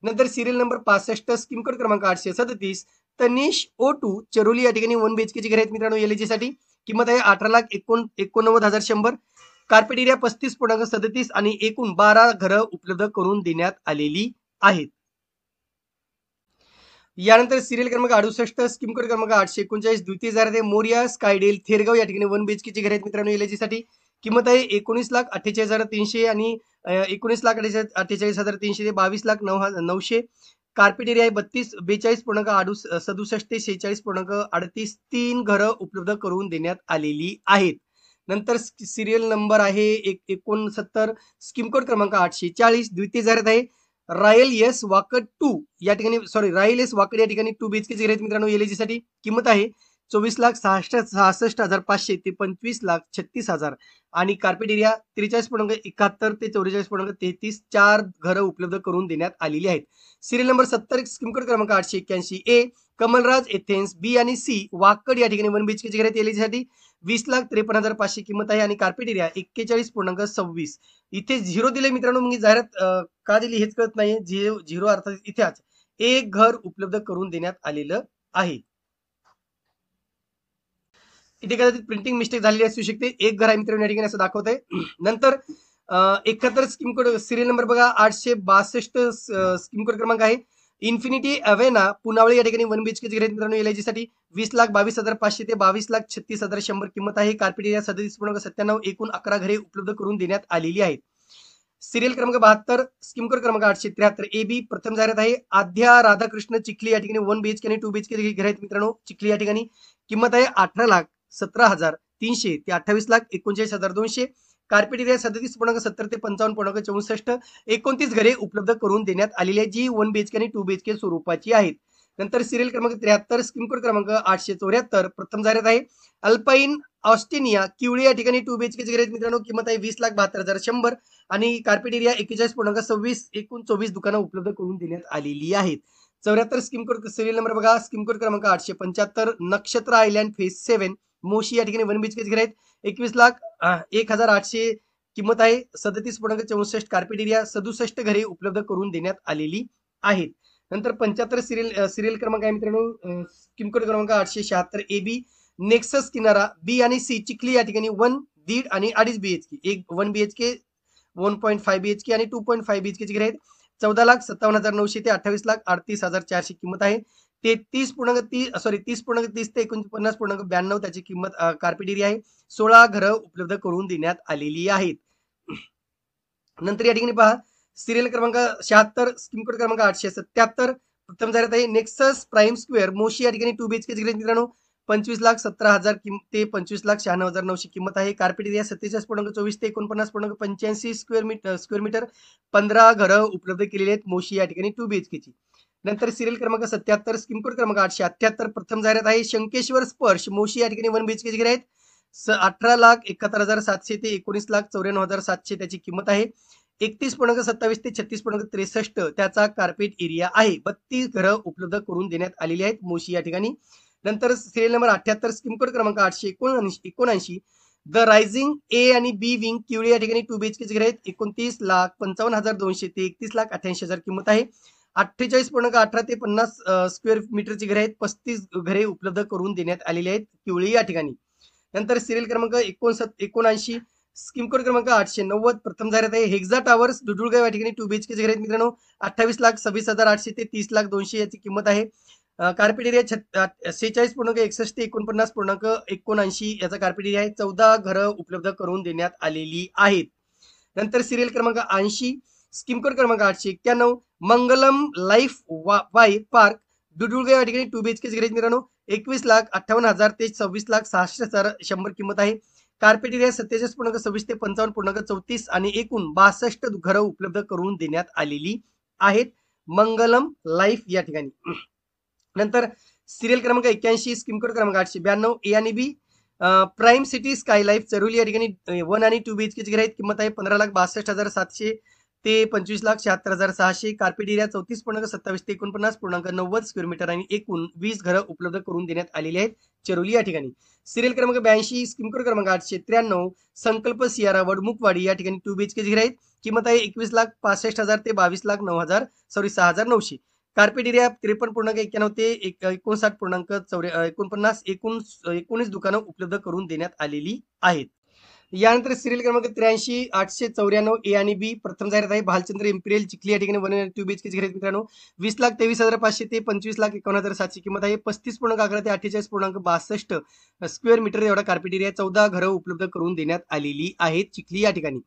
नंतर सिरियल नंबर 65 स्कीम कोड क्रमांक 837 तनिष O2 चरोली या ठिकाणी 1 BHK ची घरे आहेत मित्रांनो LIG साठी. किंमत आहे 18,89,100. कार्पेट एरिया 35.37 आणि एकूण 12 घरं उपलब्ध करून देण्यात आलेली आहेत. यानंतर सिरियल क्रमांक 68 स्कीम कोड क्रमांक 839 द्वितीय जाहिरात आहे मोरिया स्कायडेल थेरगाव या ठिकाणी 1 BHK ची घरे आहेत मित्रांनो LIG साठी. किंमत आहे 19,48,300 आणि 19,48,300 ते 22,09,900. कार्पेट एरिया आहे 42.67 ते 46.38. 3 घरं उपलब्ध करून देण्यात आलेली आहेत. नंतर सिरियल नंबर आहे 69 स्कीम कोड क्रमांक 840 द्वितीय जाहिरात आहे रायल एस वाकड 2 या ठिकाणी रायल एस वाकड या ठिकाणी 2 BHK ची घरे आहेत मित्रांनो LIG साठी. किंमत आहे 24,66,500 ते 25,36,000 आणि कार्पेट एरिया 43.71 ते 44.33. 4 घरं उपलब्ध करून देण्यात आलेली आहेत. सिरियल नंबर 70 स्कीम कोड क्रमांक 881 A कमलराज एथेन्स B आणि C वाकड या ठिकाणी 1 BHK ची घरे आहेत LIG साठी. 20,53,500 किंमत आहे आणि कार्पेट एरिया 41.26. इथे 0 दिले मित्रांनो. मग जाहिरात का दिली हेच कळत नाहीये. 0 अर्थात इथेच एक घर उपलब्ध करून देण्यात आलेलं आहे. इथे कदाचित प्रिंटिंग मिस्टेक झालेली असू शकते. एक घर आहे मित्रांनो या ठिकाणी असं दाखवत आहे. नंतर 71 स्कीम कोड सिरियल नंबर बघा 862 स्कीम कोड क्रमांक आहे. इन्फिनिटी अवेना पुनावळे या ठिकाणी 1 बीएचके घर आहेत मित्रांनो. LIG साठी 20,22,500 ते 22,36,100 किंमत आहे. कार्पेट एरिया 37.97 एकूण 11 घरे उपलब्ध करून देण्यात आलेली आहेत. सिरियल क्रमांक 72 स्कीम कोड क्रमांक 873 AB प्रथम जाहिरात आहे. आध्या राधाकृष्ण चिखली या ठिकाणी 1 बीएचके आणि 2 बीएचके घर आहेत मित्रांनो. चिखली या ठिकाणी किंमत आहे 18,17,300 ते 28,39,200. कार्पेट एरिया 37.70 ते 55.64 29 घरे उपलब्ध करून देण्यात आलेली आहे, जी 1 बीएचके आणि 2 बीएचके स्वरूपाची आहेत. नंतर सिरियल क्रमांक 73 स्कीम कोड क्रमांक 874 प्रथम जाहिरात आहे. अल्पाईन ऑस्ट्रेनिया किवळी या ठिकाणी 2 बीएचके घर आहेत मित्रांनो. किंमत आहे 20,72,100 आणि कार्पेट एरिया 41.26 एकूण 24 दुकानं उपलब्ध करून देण्यात आलेली आहेत. 74 स्कीम कोड सिरियल नंबर बघा स्कीम कोड क्रमांक 875 नक्षत्र आयलँड फेज 7 मोशी या ठिकाणी 1 बीएचके घर आहेत. 21,01,800 किंमत आहे. 37.64 कार्पेट एरिया 67 घरे उपलब्ध करून देण्यात आलेली आहेत. नंतर 75 सिरियल क्रमांक आहे मित्रांनो स्कीम कोड क्रमांक 876 AB नेक्सस किनारा B आणि C चिखली या ठिकाणी 1, 1.5 आणि 2.5 बीएचके 1 बीएचके 1.5 बीएचके आणि 2.5 बीएचके चे घर आहेत. 14,57,900 ते 28,38,400 किंमत आहे. 30.30 ते 49.92 त्याची किंमत कार्पेट एरिया आहे. 16 घरं उपलब्ध करून देण्यात आलेली आहेत. नंतर या ठिकाणी पहा सिरियल क्रमांक 76 स्कीम कोड क्रमांक 877 प्रथम जाहिरात आहे. नेक्सस प्राईम स्क्वेअर मोशी या ठिकाणी 2 बीएचके चे घर मित्रांनो. 25,17,000 ते 25,96,900 किंमत आहे. कार्पेट एरिया 47.24 ते 49.85 स्क्वेअर मीटर 15 घरं उपलब्ध केलेली आहेत मोशी या ठिकाणी 2 बीएचके ची. नंतर सिरियल क्रमांक 77 स्कीम कोड क्रमांक 878 प्रथम जाहिरात आहे. शंकेश्वर स्पर्श मोशी या ठिकाणी 1 बीएचके चे घर आहेत. 18,71,700 ते 19,94,700 त्याची किंमत आहे. 31.27 ते 36.63 त्याचा कार्पेट एरिया आहे. 32 घरं उपलब्ध करून देण्यात आलेली आहेत मोशी या ठिकाणी. नंतर सिरियल नंबर 78 स्कीम कोड क्रमांक 879 द रायझिंग A आणि B विंग किवळी या ठिकाणी 2 बीएचके चे घर आहेत. 29,55,200 ते 31,88,000 किंमत आहे. 48.18 ते 50 स्क्वेअर मीटरची घरे आहेत. 35 घरे उपलब्ध करून देण्यात आलेली आहेत किवळी या ठिकाणी. नंतर सिरियल क्रमांक 79 स्कीम कोड क्रमांक 890 प्रथम जाहिरात आहे. हेक्झा टावर्स दुडुळगाव या ठिकाणी 2 बीएचके चे घर आहेत मित्रांनो. 28,26,800 ते 30,200 याची किंमत आहे. कार्पेट एरिया 46.61 ते 49.79 याचा कार्पेट एरिया आहे. 14 घरं उपलब्ध करून देण्यात आलेली आहेत. नंतर सिरियल क्रमांक 80 स्कीम कोड क्रमांक 891 मंगलम लाईफ वाई पार्क दुडुळगाव या ठिकाणी 2 बीएचके चे घर आहेत मित्रांनो. 21,58,000 ते 26,66,100 किंमत आहे. कार्पेट एरिया 47.26 ते 55.34 आणि एकूण 62 घरं उपलब्ध करून देण्यात आलेली आहेत मंगलम लाईफ या ठिकाणी. नंतर सिरियल क्रमांक 81 स्कीम कोड क्रमांक 892 A आणि B prime city sky life Charoli या ठिकाणी 1 आणि 2 बीएचके चे घर आहेत. किंमत आहे 15,62,700 ते 25,76,600. कार्पेट एरिया 34.27 ते 49.90 स्क्वेअर मीटर आणि एकूण 20 घरं उपलब्ध करून देण्यात आलेली आहेत चरोली या ठिकाणी. सिरियल क्रमांक 82 स्कीम कोड क्रमांक 893 संकल्प सियारा वडमुखवाडी या ठिकाणी 2 बीएचके चे घर आहेत. किंमत आहे 21,65,000 ते 22,09,900. कार्पेट एरिया 53.91 ते 59.49 एकूण 19 दुकानं उपलब्ध करून देण्यात आलेली आहेत. यानंतर सिरियल क्रमांक 83 894 A आणि B प्रथम जाहिरात आहे. भालचंद्र इम्पिरियल चिखली या ठिकाणी 1 आणि 2 बीएचके चे घर आहेत मित्रांनो. 20,23,500 ते 25,51,700 किंमत आहे. 35.11 ते 48.62 स्क्वेअर मीटर एवढा कार्पेट एरिया 14 घरं उपलब्ध करून देण्यात आलेली आहेत चिखली या ठिकाणी.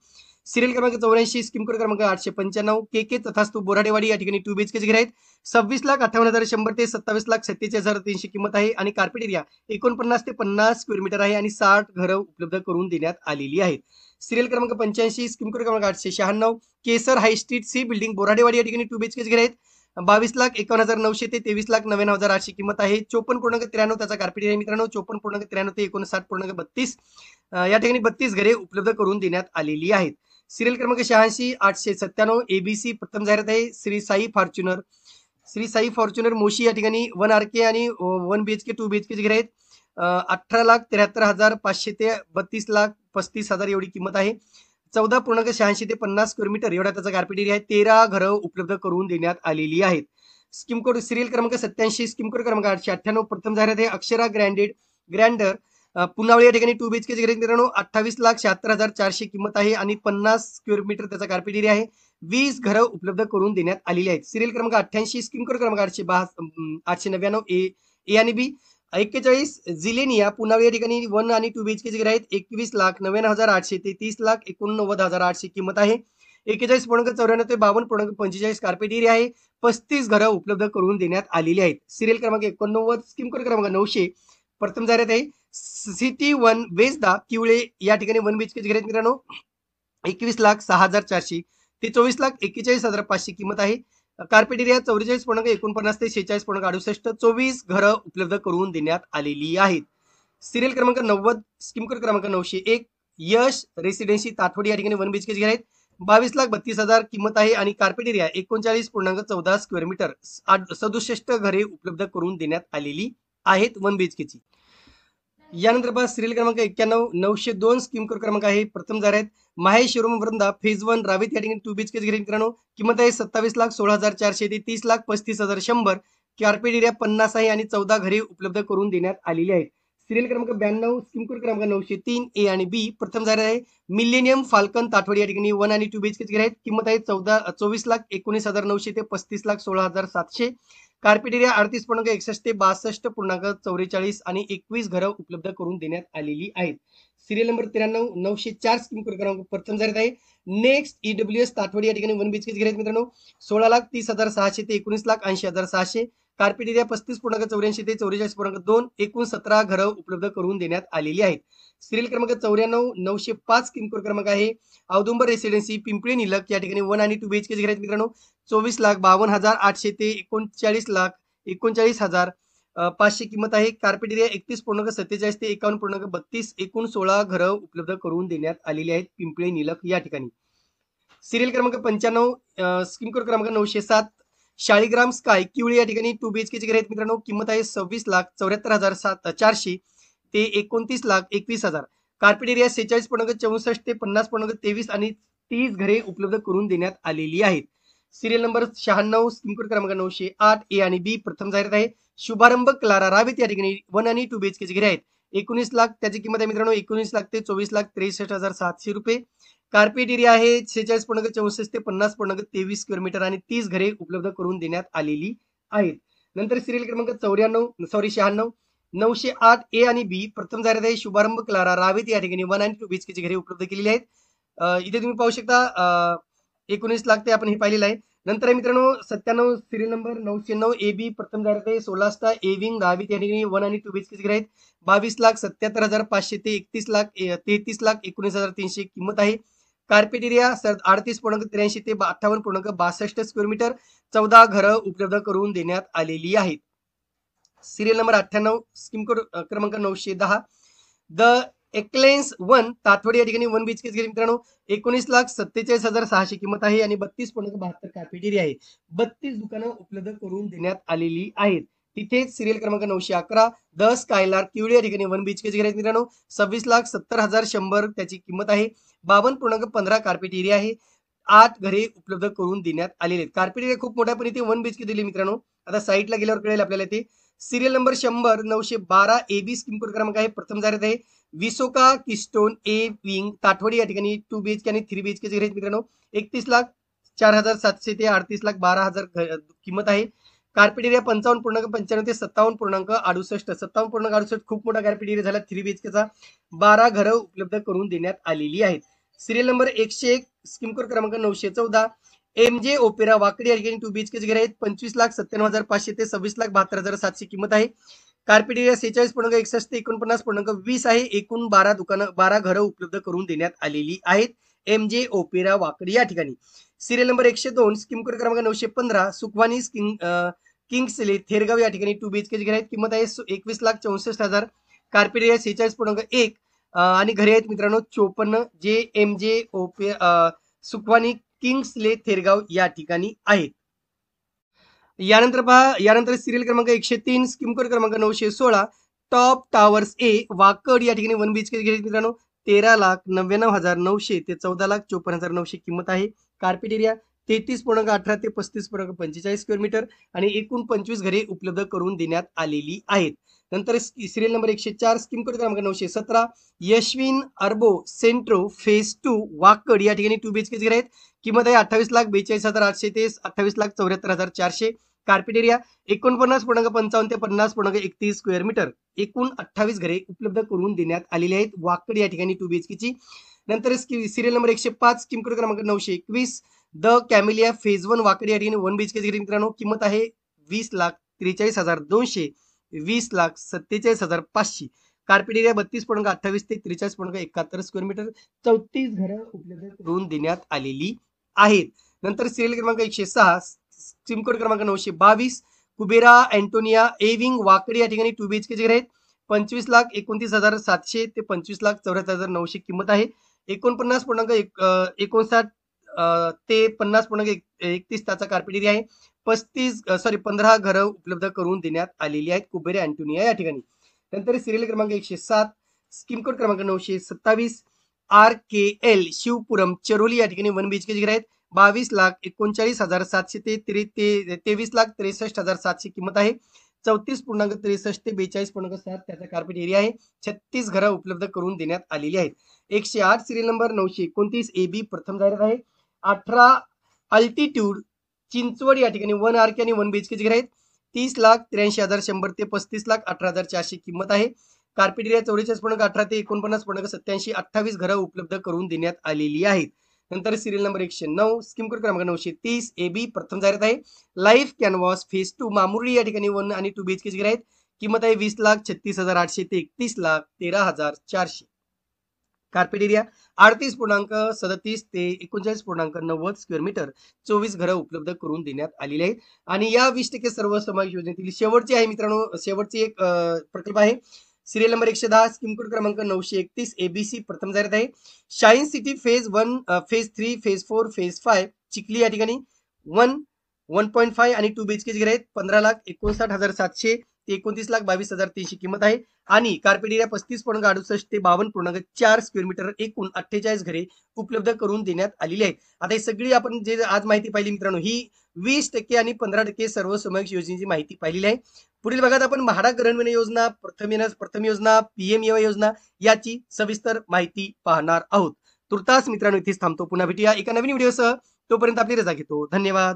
सिरियल क्रमांक 84 स्कीम कोड क्रमांक 895 KK तथास्तु बोराडेवाडी या ठिकाणी 2 बीएचके चे घर आहेत. 26,58,100 ते 27,47,300 किंमत आहे आणि कार्पेट एरिया 49 ते 50 स्क्वेअर मीटर आहे आणि 60 घरं उपलब्ध करून देण्यात आलेली आहेत. सिरियल क्रमांक 85 स्कीम कोड क्रमांक 896 केसर हाय स्ट्रीट C बिल्डिंग बोराडेवाडी या ठिकाणी 2 बीएचके चे घर आहेत. 22,51,900 ते 23,99,800 किंमत आहे. 54.93 त्याचा कार्पेट एरिया मित्रांनो. 54.93 ते 59.32 या ठिकाणी 32 घरे उपलब्ध करून देण्यात आलेली आहेत. सिरियल क्रमांक 86 897 ABC प्रथम जाहिरात आहे. श्री साई फॉर्च्युनर मोशी या ठिकाणी 1 RK आणि 1 बीएचके 2 बीएचके चे घर आहेत. 18,73,500 ते 32,35,000 एवढी किंमत आहे. 14.86 ते 50 स्क्वेअर मीटर एवढा त्याचा कार्पेट एरिया आहे. 13 घरं उपलब्ध करून देण्यात आलेली आहेत. स्कीम कोड सिरियल क्रमांक 87 स्कीम कोड क्रमांक 898 प्रथम जाहिरात आहे. अक्षरा ग्रँडर पुनावळी या ठिकाणी 2 BHK घेत मित्रांनो 28,76,400 किंमत आहे आणि 50 स्क्वेअर मीटर त्याचा कार्पेट एरिया आहे. 20 घरं उपलब्ध करून देण्यात आलेली आहेत. सिरियल क्रमांक 88 स्कीम कोड क्रमांक 899 ए आणि बी. 41 झिलेनिया पुनावळी या ठिकाणी 1 आणि 2 BHK घर आहेत. 21,99,800 ते 30,89,800 किंमत आहे. 41.94 ते 52.45 कार्पेट एरिया आहे. 35 घरं उपलब्ध करून देण्यात आलेली आहेत. सिरियल क्रमांक 89 स्कीम कोड क्रमांक 900 प्रथम जाहिरात आहे. सिटी 1 वेस्दा किवळे या ठिकाणी 1 BHK घर आहेत मित्रांनो. 21,06,400 ते 24,41,500 किंमत आहे. कार्पेट एरिया 44.49 ते 46.68. 24 घरं उपलब्ध करून देण्यात आलेली आहेत. सिरियल क्रमांक 90 स्कीम कोड क्रमांक 901 यश रेसिडेन्सी ताटवडी या ठिकाणी 1 BHK घर आहेत. 22,32,000 किंमत आहे आणि कार्पेट एरिया 39.14 स्क्वेअर मीटर. 67 घरे उपलब्ध करून देण्यात आलेली आहेत 1 BHK ची. यानंतर पहा सिरियल क्रमांक 91 902 स्कीम कोड क्रमांक आहे. प्रथम जाहिरात माहेश्वरम वृंदा फेज 1 रावीत या ठिकाणी 2 BHK घर मित्रांनो. किंमत आहे 27,16,400 ते 30,35,100. कार्पेट एरिया 50 आहे आणि 14 घरे उपलब्ध करून देण्यात आलेली आहेत. सिरियल क्रमांक 92 स्कीम कोड क्रमांक 903 ए आणि बी. प्रथम जाहिरात आहे मिलेनियम फाल्कन ताटवडी या ठिकाणी 1 आणि 2 BHK घर आहेत. किंमत आहे 24,19,900 ते 35,16,700. कार्पेट एरिया 38.61 ते 62.44 आणि 21 घरं उपलब्ध करून देण्यात आलेली आहेत. सिरियल नंबर 93 904 स्कीम कोड क्रमांक प्रथम जाहिरात आहे नेक्स्ट EWS ताटवडी या ठिकाणी 1 BHK घर आहेत मित्रांनो. 16,30,600 ते 19,80,600. कार्पेट एरिया 35.84 ते 44.2. एकूण 17 घरं उपलब्ध करून देण्यात आलेली आहेत. सिरियल क्रमांक 94 905 स्कीम कोड क्रमांक आहे. औदुंबर रेसिडेन्सी पिंपरी निलक या ठिकाणी 1 आणि 2 BHK घर आहेत मित्रांनो. 24,52,800 ते 39,39,500 किंमत आहे. कार्पेट एरिया 31.47 ते 51.32. एकूण 16 घरं उपलब्ध करून देण्यात आलेली आहेत पिंपरी निलक या ठिकाणी. सिरियल क्रमांक 95 स्कीम कोड क्रमांक 907 शाळीग्राम स्काय किवळी या ठिकाणी 2 BHK घर आहेत मित्रांनो. किंमत आहे 26,74,400 ते 29,21,000. कार्पेट एरिया 46.64 ते 50.23 आणि 30 घरे उपलब्ध करून देण्यात आलेली आहेत. सिरियल नंबर 96 स्कीम कोड क्रमांक 908 ए आणि बी. प्रथम जाहिरात आहे शुभारंभ क्लारा रावीत या ठिकाणी 1 आणि 2 BHK घरे आहेत. 19 लाख त्याची किंमत आहे मित्रांनो. 19 लाख ते 24,63,700 रुपये. कार्पेट एरिया आहे 46.64 ते 50.23 स्क्वेअर मीटर आणि 30 घरे उपलब्ध करून देण्यात आलेली आहेत. नंतर सिरियल क्रमांक 96 908 ए आणि बी. प्रथम जाहिरात आहे शुभारंभ क्लारा रावीत या ठिकाणी 1 आणि 2 BHK घरे उपलब्ध केलेली आहेत. इथे तुम्ही पाहू शकता 19 लाख ते आपण हे पाहिलेलं आहे. नंतर आहे मित्रांनो 97 सिरियल नंबर 909 ए बी. प्रथम जाहिरात आहे 16 ए विंग रावीत या ठिकाणी 1 आणि 2 BHK घरे आहेत. 22,77,500 ते 33,19,300 किंमत आहे. कार्पेट एरिया 38.83 ते 58.62 स्क्वेअर मीटर. 14 घरं उपलब्ध करून देण्यात आलेली आहेत. सिरियल नंबर 98 स्कीम कोड क्रमांक 910 द एक्लेन्स 1 ताटवडी या ठिकाणी 1 BHK घर मित्रांनो. 19,47,600 किंमत आहे आणि 32.72 कार्पेट एरिया आहे. 32 दुकानं उपलब्ध करून देण्यात आलेली आहेत. तिथेच सिरियल क्रमांक 911 द स्कायलार्क किवळी या ठिकाणी 1 BHK घर आहेत मित्रांनो. 26,70,100 त्याची किंमत आहे. 52.15 कार्पेट एरिया आहे. 8 घरे उपलब्ध करून देण्यात आलेले आहेत. कार्पेट एरिया खूप मोठा पण इथे 1 BHK दिली मित्रांनो. आता साईटला गेल्यावर कळेल आपल्याला ते. Serial number 100 912 A B scheme code क्रमांक आहे. प्रथम जाहिरात आहे विसोका किस्टोन ए विंग ताटवडी या ठिकाणी 2 BHK आणि 3 BHK घर आहेत मित्रांनो. 31,04,700 ते 38,12,000 किंमत आहे. कार्पेट एरिया 55.95 ते 57.68 57.68 खूप मोठा कार्पेट एरिया झाला 3 BHK चा. 12 घरं उपलब्ध करून देण्यात आलेली आहेत. सिरियल नंबर 101 स्कीम कोड क्रमांक 914 MJ ओपेरा वाकडी या ठिकाणी 2 BHK घर आहेत. 25,97,500 ते 26,72,700 किंमत आहे. कार्पेट एरिया 46.61 ते 49.20 आहे. एकूण 12 घरं उपलब्ध करून देण्यात आलेली आहेत MJ ओपेरा वाकडी या ठिकाणी. सिरियल नंबर 102 स्कीम कोड क्रमांक 915 सुखवानी किंग्सले थेरगाव या ठिकाणी 2 BHK घर आहेत. किंमत आहे 21,64,000. कार्पेट एरिया 46.1 आणि घरे आहेत मित्रांनो 54 जे MJ सुखवानी किंग्सले थेरगाव या ठिकाणी आहेत. यानंतर पहा यानंतर सिरियल क्रमांक 103 स्कीम कोड क्रमांक 916 टॉप टावर्स ए वाकड या ठिकाणी 1 BHK घेतली मित्रांनो. 13,99,900 ते 14,54,900 किंमत आहे. कार्पेट एरिया 33.18 ते 35.45 स्क्वेअर मीटर आणि एकूण 25 घरे उपलब्ध करून देण्यात आलेली आहेत. नंतर सिरियल नंबर 104 स्कीम कोड क्रमांक 917 यशविन अर्बो सेंट्रो फेज 2 वाकड या ठिकाणी 2 BHK घर आहेत. किंमत आहे 28,42,800 ते 28,74,400. कार्पेट एरिया 49.55 ते 50.31 स्क्वेअर मीटर. एकूण 28 घरे उपलब्ध करून देण्यात आलेली आहेत वाकड या ठिकाणी 2 BHK ची. नंतर सिरियल नंबर 105 स्कीम कोड क्रमांक 921 द कॅमिलिया फेज 1 वाकड या ठिकाणी 1 BHK घर मित्रांनो. किंमत आहे 20,43,200 20,47,500. कार्पेट एरिया 32.28 ते 43.71 स्क्वेअर मीटर. 34 घरं उपलब्ध करून देण्यात आलेली आहेत. नंतर सिरियल क्रमांक 106 स्कीम कोड क्रमांक 922 कुबेरा अँटोनिया एविंग वाकड या ठिकाणी 2 BHK घर आहेत. 25,29,700 ते 25,74,900 किंमत आहे. 49.59 ते 50.31 त्याचा कार्पेट एरिया आहे. 15 घरं उपलब्ध करून देण्यात आलेली आहेत कुबेरा अँटोनिया या ठिकाणी. नंतर सिरियल क्रमांक 107 स्कीम कोड क्रमांक 927 RKL शिवपुरम चरोली या ठिकाणी 1 BHK घर आहेत. 22,39,700 ते 23,63,700 किंमत आहे. 34.63 ते 42.7 त्याचा कार्पेट एरिया आहे. 36 घरं उपलब्ध करून देण्यात आलेली आहेत. 108 सिरियल नंबर 929 AB प्रथम जाहिरात आहे. 18 अल्टिट्यूड चिंचवड या ठिकाणी 1 RK आणि 1 BHK घर आहेत. 30,83,100 ते 35,18,400 किंमत आहे. कार्पेट एरिया 44.18 ते 49.87 28 घरं उपलब्ध करून देण्यात आलेली आहेत. नंतर सिरियल नंबर 109 स्कीम कोड क्रमांक 930 AB प्रथम जाहिरात आहे. लाईफ कॅनव्हास फेज 2 मामुर्डी या ठिकाणी 1 आणि 2 BHK घर आहेत. किंमत आहे 20,36,800 ते 31,13,400. कार्पेट एरिया 38.37 ते 39.90 स्क्वेअर मीटर. 24 घरं उपलब्ध करून देण्यात आलेली आहेत. आणि या 20% सर्व समावेश योजनेतील शेवटची आहे मित्रांनो, शेवटची एक प्रकल्प आहे. सिरियल नंबर 110 स्कीम कोड क्रमांक 931 ABC प्रथम जाहिरात आहे. Shine city phase 1 phase 3 phase 4 phase 5 Chikhli या ठिकाणी 1.5 आणि 2 BHK घर आहेत. 15,59,700 ते 29,22,300 किंमत आहे. आणि कार्पेट एरिया 35.68 ते 52.4 स्क्वेअर मीटर. एकूण 48 घरे उपलब्ध करून देण्यात आलेली आहेत. आता ही सगळी आपण जे आज माहिती पाहिली मित्रांनो, ही 20% आणि 15% सर्व समावेश योजनेची माहिती पाहिलेली आहे. पुढील भागात आपण म्हाडा ग्रहणविना योजना, प्रथम योजना, PM-AY योजना याची सविस्तर माहिती पाहणार आहोत. तुर्तास मित्रांनो इथेच थांबतो. पुन्हा भेटूया एका नवीन व्हिडिओसह. तोपर्यंत आपली रजा घेतो. धन्यवाद.